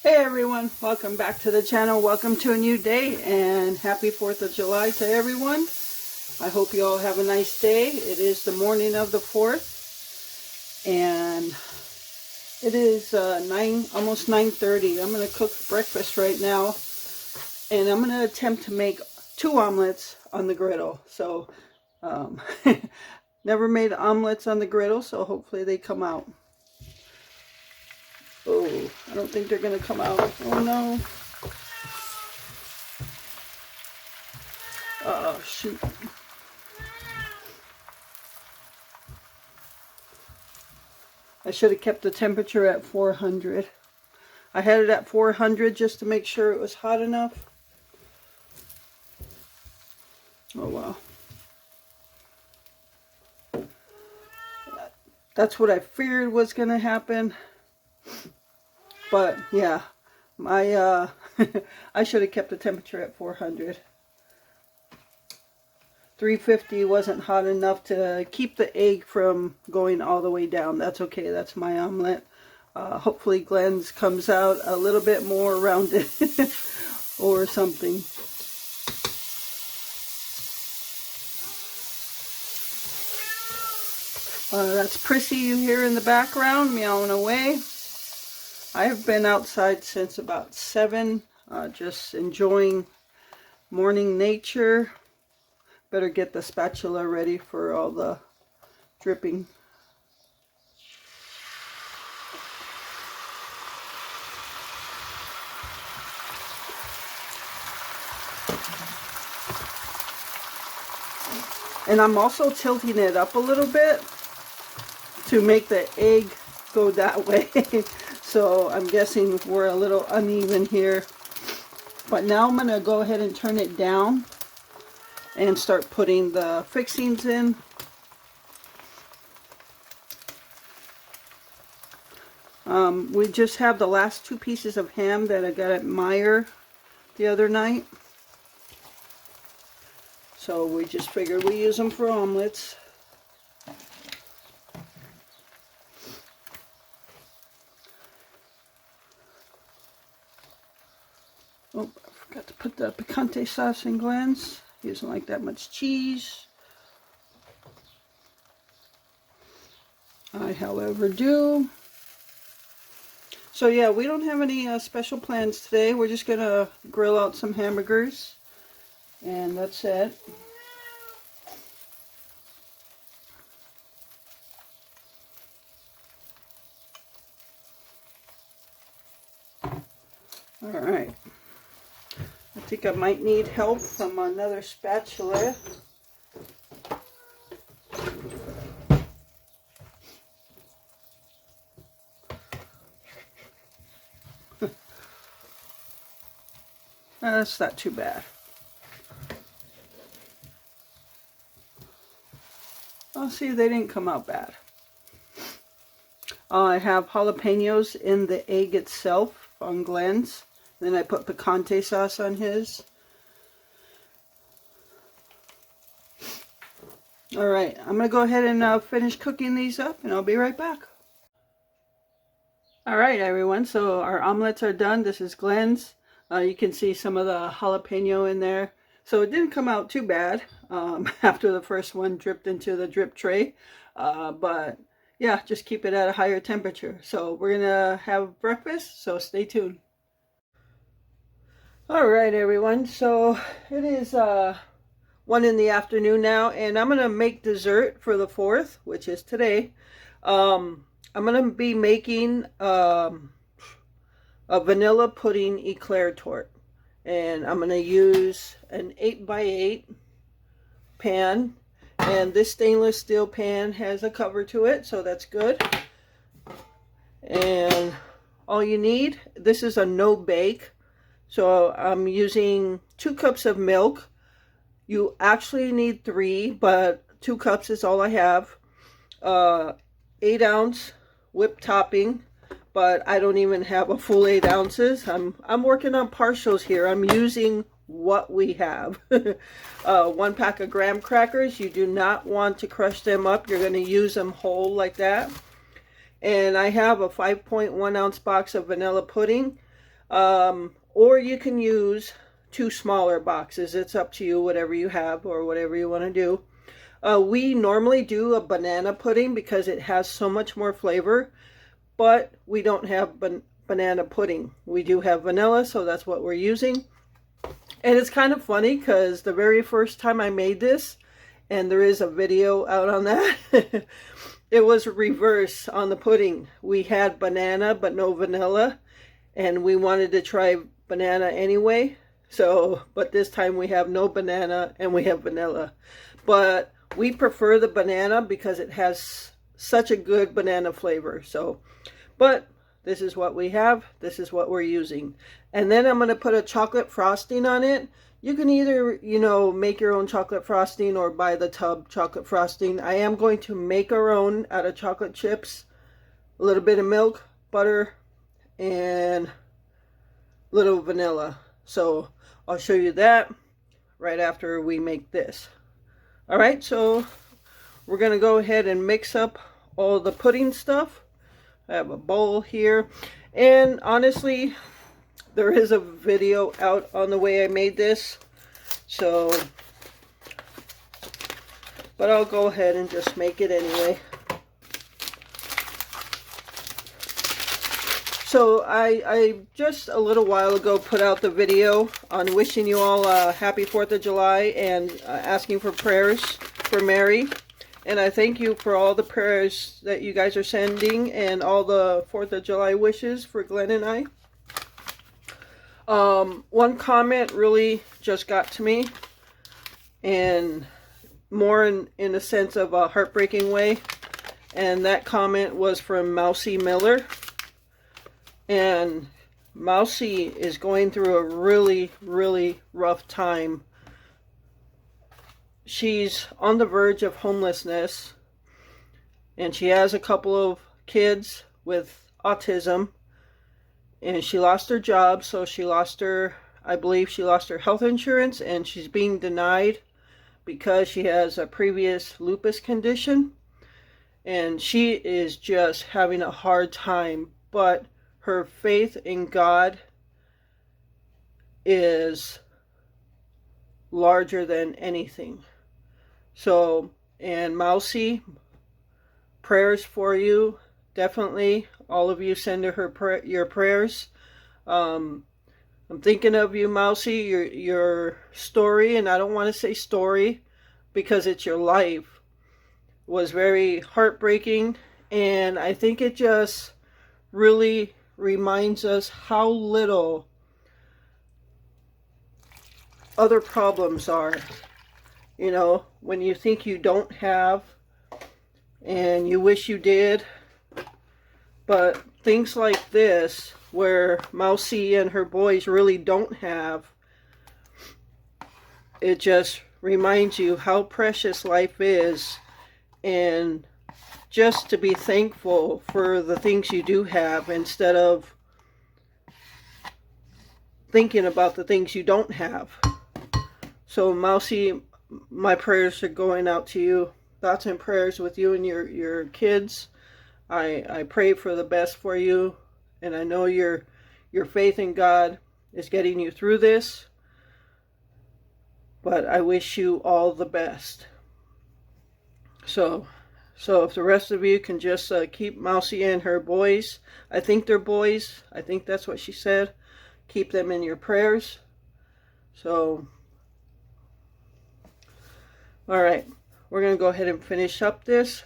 Hey everyone, welcome back to the channel. Welcome to a new day and happy 4th of July to everyone. I hope you all have a nice day. It is the morning of the 4th and it is almost 9:30. I'm going to cook breakfast right now and I'm going to attempt to make 2 omelets on the griddle. So never made omelets on the griddle, so hopefully they come out. Oh, I don't think they're going to come out. Oh no. Oh, shoot. I should have kept the temperature at 400. I had it at 400 just to make sure it was hot enough. Oh well. That's what I feared was going to happen. But yeah, my I should have kept the temperature at 400. 350 wasn't hot enough to keep the egg from going all the way down. That's okay. That's my omelet. Hopefully Glenn's comes out a little bit more rounded or something. That's Prissy you hear in the background meowing away. I have been outside since about 7, just enjoying morning nature. Better get the spatula ready for all the dripping. And I'm also tilting it up a little bit to make the egg go that way. So I'm guessing we're a little uneven here. But now I'm going to go ahead and turn it down and start putting the fixings in. We just have the last 2 pieces of ham that I got at Meijer the other night. So we just figured we use them for omelets. Oh, I forgot to put the picante sauce in Glenn's. He doesn't like that much cheese. I, however, do. So yeah, we don't have any special plans today. We're just going to grill out some hamburgers. And that's it. Alright. I think I might need help from another spatula. That's not too bad. Oh, see, they didn't come out bad. I have jalapenos in the egg itself on Glenn's. Then I put picante sauce on his. Alright, I'm going to go ahead and finish cooking these up and I'll be right back. Alright everyone, so our omelets are done. This is Glenn's. You can see some of the jalapeno in there. So it didn't come out too bad after the first one dripped into the drip tray. But yeah, just keep it at a higher temperature. So we're going to have breakfast, so stay tuned. Alright everyone, so it is 1 in the afternoon now, and I'm going to make dessert for the 4th, which is today. I'm going to be making a vanilla pudding Eclair Torte, and I'm going to use an 8x8 pan, and this stainless steel pan has a cover to it, so that's good. And all you need, this is a no bake. So I'm using 2 cups of milk. You actually need 3, but 2 cups is all I have. 8-ounce whipped topping, but I don't even have a full 8 ounces. I'm working on partials here. I'm using what we have. 1 pack of graham crackers. You do not want to crush them up. You're going to use them whole like that. And I have a 5.1 ounce box of vanilla pudding. Or you can use 2 smaller boxes. It's up to you, whatever you have or whatever you want to do. We normally do a banana pudding because it has so much more flavor, but we don't have banana pudding. We do have vanilla, so that's what we're using. And it's kind of funny because the very first time I made this, and there is a video out on that, it was reverse on the pudding. We had banana but no vanilla, and we wanted to try banana anyway. So, but this time we have no banana and we have vanilla. But we prefer the banana because it has such a good banana flavor. So, but this is what we have. This is what we're using. And then I'm going to put a chocolate frosting on it. You can either, make your own chocolate frosting or buy the tub chocolate frosting. I am going to make our own out of chocolate chips, a little bit of milk, butter, and a little vanilla. So I'll show you that right after we make this. All right, so we're going to go ahead and mix up all the pudding stuff. I have a bowl here. And honestly, there is a video out on the way I made this. So, but I'll go ahead and just make it anyway. So I just a little while ago put out the video on wishing you all a happy 4th of July and asking for prayers for Mary. And I thank you for all the prayers that you guys are sending and all the 4th of July wishes for Glenn and I. One comment really just got to me, and more in the sense of a heartbreaking way. And that comment was from Mousy Miller. And Mousy is going through a really, really rough time. She's on the verge of homelessness, and she has a couple of kids with autism, and she lost her job, so I believe she lost her health insurance, and she's being denied because she has a previous lupus condition, and she is just having a hard time, but her faith in God is larger than anything. So, and Mousy, prayers for you. Definitely, all of you send her your prayers. I'm thinking of you, Mousy. Your story, and I don't want to say story because it's your life, was very heartbreaking, and I think it just really reminds us how little other problems are. When you think you don't have and you wish you did. But things like this, where Mousy and her boys really don't have, it just reminds you how precious life is, and just to be thankful for the things you do have instead of thinking about the things you don't have. So Mousy, my prayers are going out to you. Thoughts and prayers with you and your kids. I pray for the best for you, and I know your faith in God is getting you through this, but I wish you all the best. So if the rest of you can just keep Mousy and her boys, I think they're boys, I think that's what she said, keep them in your prayers. So, alright, we're going to go ahead and finish up this.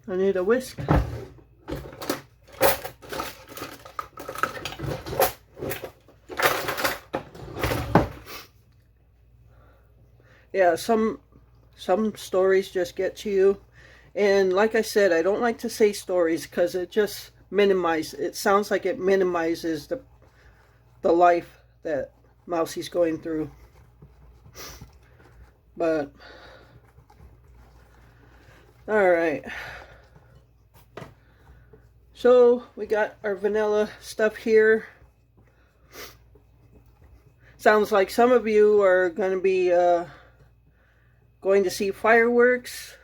I need a whisk. Yeah, some stories just get to you. And like I said, I don't like to say stories because it just it sounds like it minimizes the life that Mousy's going through. But alright. So we got our vanilla stuff here. Sounds like some of you are going to be going to see fireworks.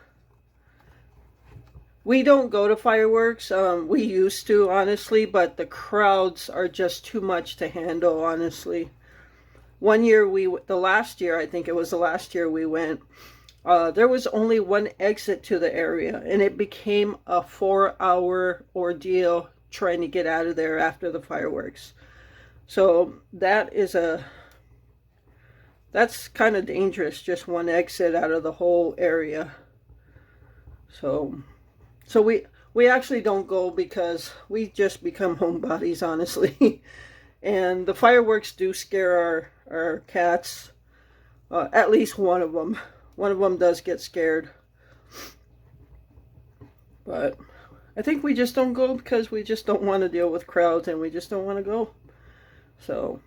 We don't go to fireworks. We used to, honestly, but the crowds are just too much to handle, honestly. One year the last year, I think it was the last year we went, there was only one exit to the area, and it became a 4-hour ordeal trying to get out of there after the fireworks. So that's kind of dangerous, just one exit out of the whole area. So we actually don't go because we just become homebodies, honestly. And the fireworks do scare our cats. At least one of them. One of them does get scared. But I think we just don't go because we just don't want to deal with crowds, and we just don't want to go. So,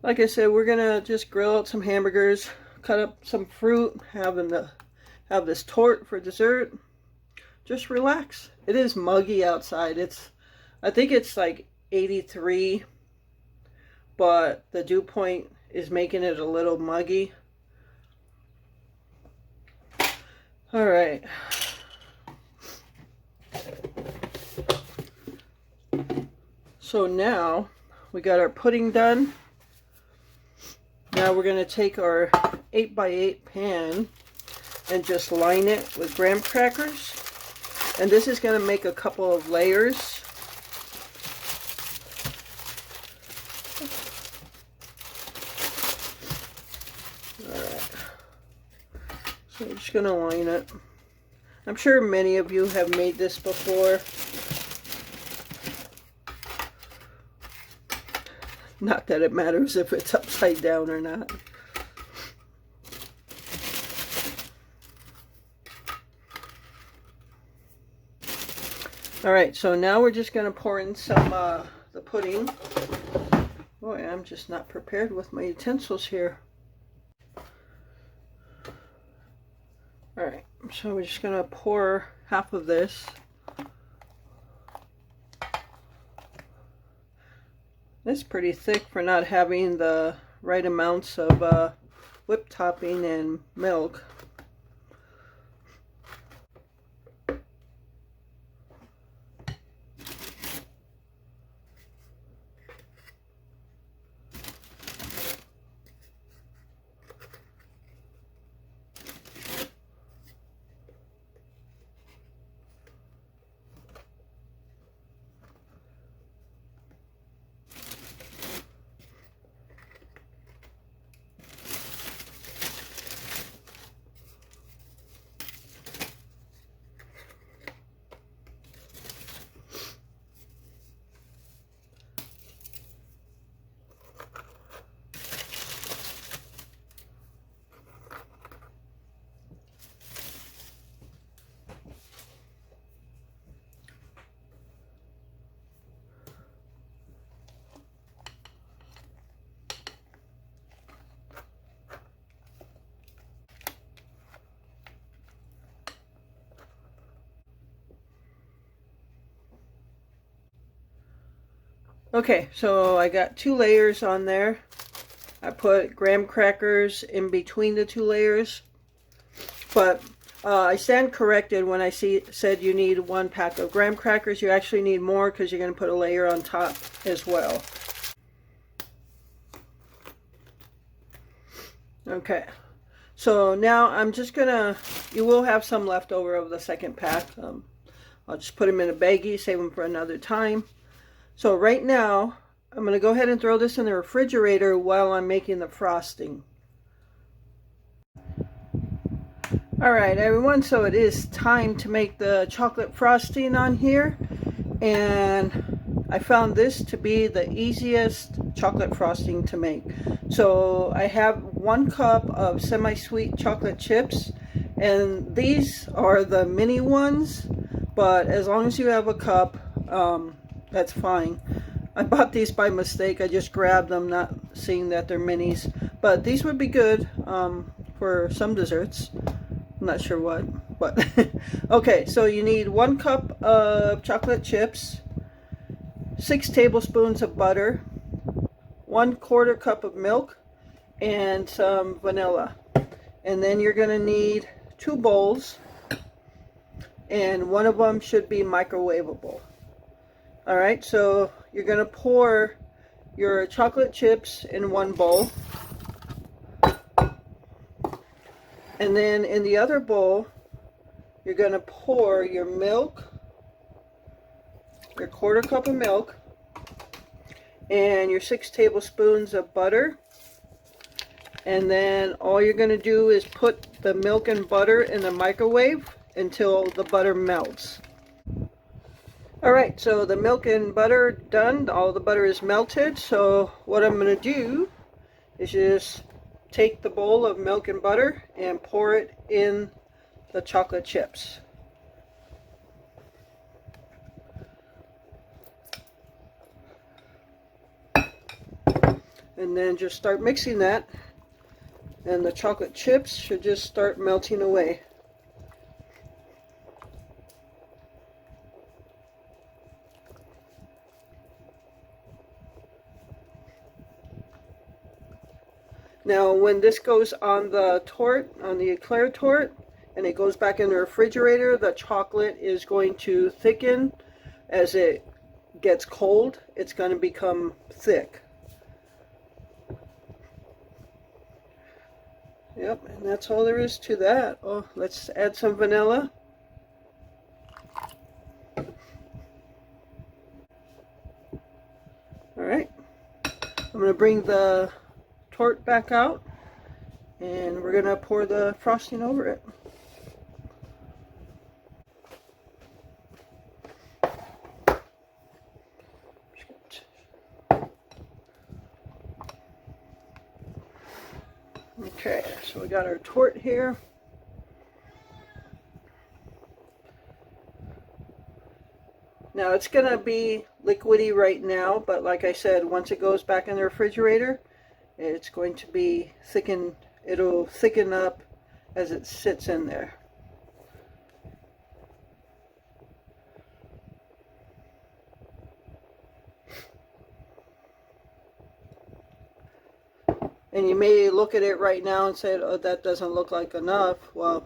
like I said, we're going to just grill out some hamburgers, cut up some fruit, have this torte for dessert. Just relax. It is muggy outside. I think it's like 83, but the dew point is making it a little muggy. All right. So now we got our pudding done. Now we're going to take our 8x8 pan and just line it with graham crackers. And this is going to make a couple of layers. Alright. So I'm just going to line it. I'm sure many of you have made this before. Not that it matters if it's upside down or not. Alright, so now we're just going to pour in some the pudding. Boy, I'm just not prepared with my utensils here. Alright, so we're just going to pour half of this. It's pretty thick for not having the right amounts of whipped topping and milk. Okay, so I got 2 layers on there. I put graham crackers in between the 2 layers. But I stand corrected when I said you need 1 pack of graham crackers. You actually need more because you're going to put a layer on top as well. Okay, so now I'm just going to, you will have some left over of the second pack. I'll just put them in a baggie, save them for another time. So right now, I'm going to go ahead and throw this in the refrigerator while I'm making the frosting. Alright everyone, so it is time to make the chocolate frosting on here. And I found this to be the easiest chocolate frosting to make. So I have 1 cup of semi-sweet chocolate chips. And these are the mini ones. But as long as you have a cup, that's fine. I bought these by mistake. I just grabbed them, not seeing that they're minis. But these would be good for some desserts. I'm not sure what, but okay, so you need 1 cup of chocolate chips, 6 tablespoons of butter, 1/4 cup of milk, and some vanilla. And then you're going to need 2 bowls. and one of them should be microwavable. All right, so you're gonna pour your chocolate chips in one bowl, and then in the other bowl you're gonna pour your milk, your 1/4 cup of milk, and your 6 tablespoons of butter. And then all you're going to do is put the milk and butter in the microwave until the butter melts. Alright, so the milk and butter done, all the butter is melted. So what I'm going to do is just take the bowl of milk and butter and pour it in the chocolate chips. And then just start mixing that, and the chocolate chips should just start melting away. Now when this goes on the torte, on the Eclair torte, and it goes back in the refrigerator, the chocolate is going to thicken. As it gets cold, it's going to become thick. Yep, and that's all there is to that. Oh, let's add some vanilla. Alright, I'm going to bring the torte back out, and we're going to pour the frosting over it. Okay, so we got our torte here. Now it's going to be liquidy right now, but like I said, once it goes back in the refrigerator, it's going to be thickened. It'll thicken up as it sits in there. And you may look at it right now and say, oh, that doesn't look like enough. Well,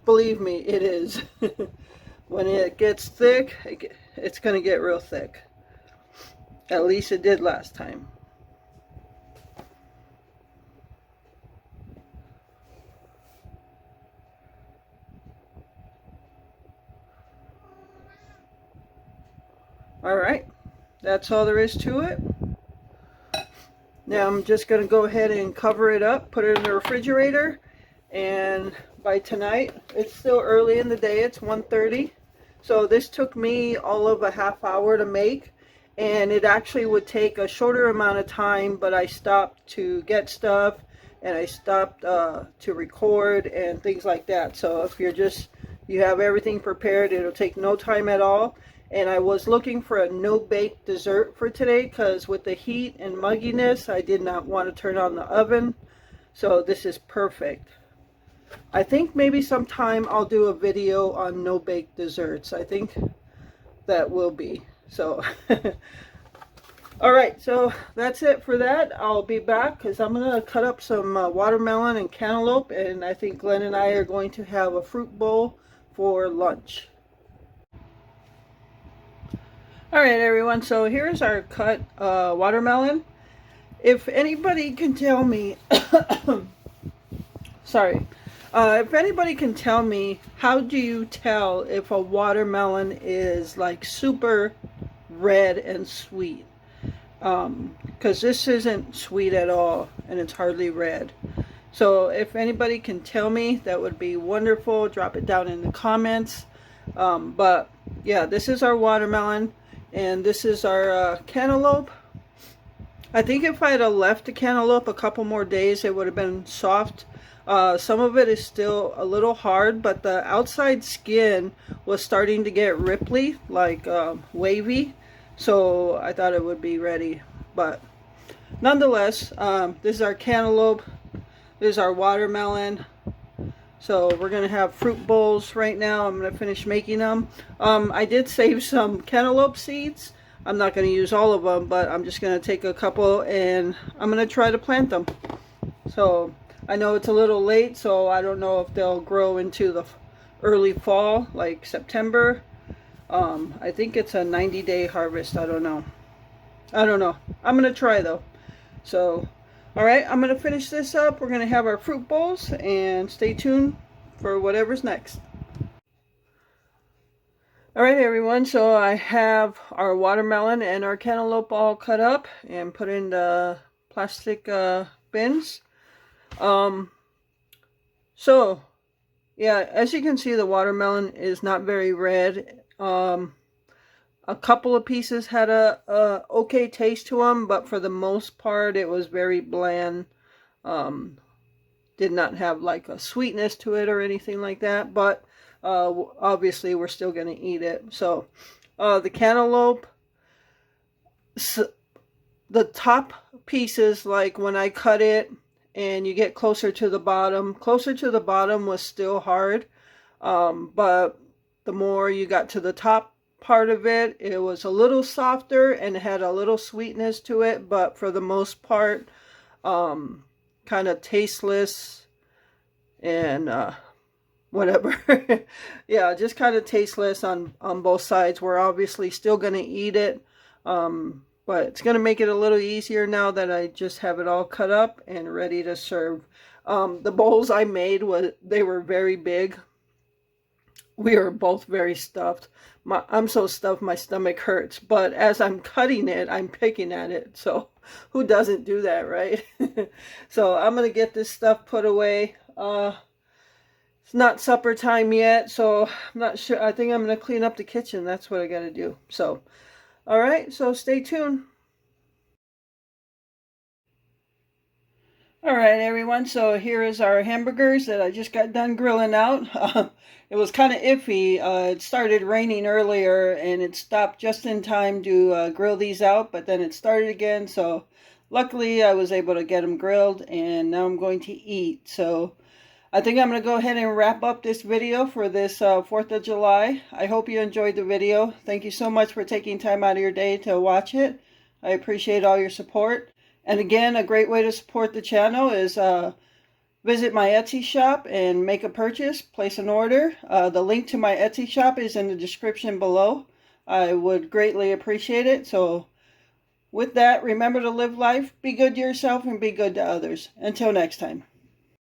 believe me, it is. When it gets thick, it's going to get real thick. At least it did last time. Alright, that's all there is to it. Now I'm just going to go ahead and cover it up, put it in the refrigerator, and by tonight, it's still early in the day, it's 1:30, so this took me all of a half hour to make, and it actually would take a shorter amount of time, but I stopped to get stuff, and I stopped to record and things like that. So if you have everything prepared, it'll take no time at all. And I was looking for a no-bake dessert for today because with the heat and mugginess, I did not want to turn on the oven. So this is perfect. I think maybe sometime I'll do a video on no-bake desserts. I think that will be. So, alright, so that's it for that. I'll be back because I'm going to cut up some watermelon and cantaloupe. And I think Glenn and I are going to have a fruit bowl for lunch. Alright everyone, so here's our cut watermelon. If anybody can tell me, sorry, if anybody can tell me, how do you tell if a watermelon is like super red and sweet? Because this isn't sweet at all, and it's hardly red. So if anybody can tell me, that would be wonderful. Drop it down in the comments. But yeah, this is our watermelon. And this is our cantaloupe. I think if I had left the cantaloupe a couple more days, it would have been soft. Some of it is still a little hard, but the outside skin was starting to get ripply, like wavy. So I thought it would be ready. But nonetheless, this is our cantaloupe. This is our watermelon. So we're going to have fruit bowls right now. I'm going to finish making them. I did save some cantaloupe seeds. I'm not going to use all of them, but I'm just going to take a couple and I'm going to try to plant them. So I know it's a little late, so I don't know if they'll grow into the early fall, like September. I think it's a 90-day harvest. I don't know. I'm gonna try though. So, all right, I'm gonna finish this up. We're gonna have our fruit bowls, and stay tuned for whatever's next. All right, everyone. So I have our watermelon and our cantaloupe all cut up and put in the plastic bins. So yeah, as you can see, the watermelon is not very red. A couple of pieces had a okay taste to them, but for the most part, it was very bland. Did not have like a sweetness to it or anything like that, but obviously we're still going to eat it. So the cantaloupe, the top pieces, like when I cut it and you get closer to the bottom was still hard, but the more you got to the top part of it, it was a little softer and had a little sweetness to it, but for the most part, kind of tasteless and whatever. Yeah, just kind of tasteless on both sides. We're obviously still going to eat it, but it's going to make it a little easier now that I just have it all cut up and ready to serve. The bowls I made, they were very big. We are both very stuffed. I'm so stuffed my stomach hurts, but as I'm cutting it, I'm picking at it. So who doesn't do that, right? So I'm going to get this stuff put away. It's not supper time yet, so I'm not sure. I think I'm going to clean up the kitchen. That's what I got to do. So, all right, so stay tuned. All right, everyone, so here is our hamburgers that I just got done grilling out. It was kind of iffy. It started raining earlier, and it stopped just in time to grill these out, but then it started again, so luckily I was able to get them grilled, and now I'm going to eat. So I think I'm going to go ahead and wrap up this video for this 4th of July. I hope you enjoyed the video. Thank you so much for taking time out of your day to watch it. I appreciate all your support. And again, a great way to support the channel is visit my Etsy shop and make a purchase, place an order. The link to my Etsy shop is in the description below. I would greatly appreciate it. So with that, remember to live life, be good to yourself, and be good to others. Until next time.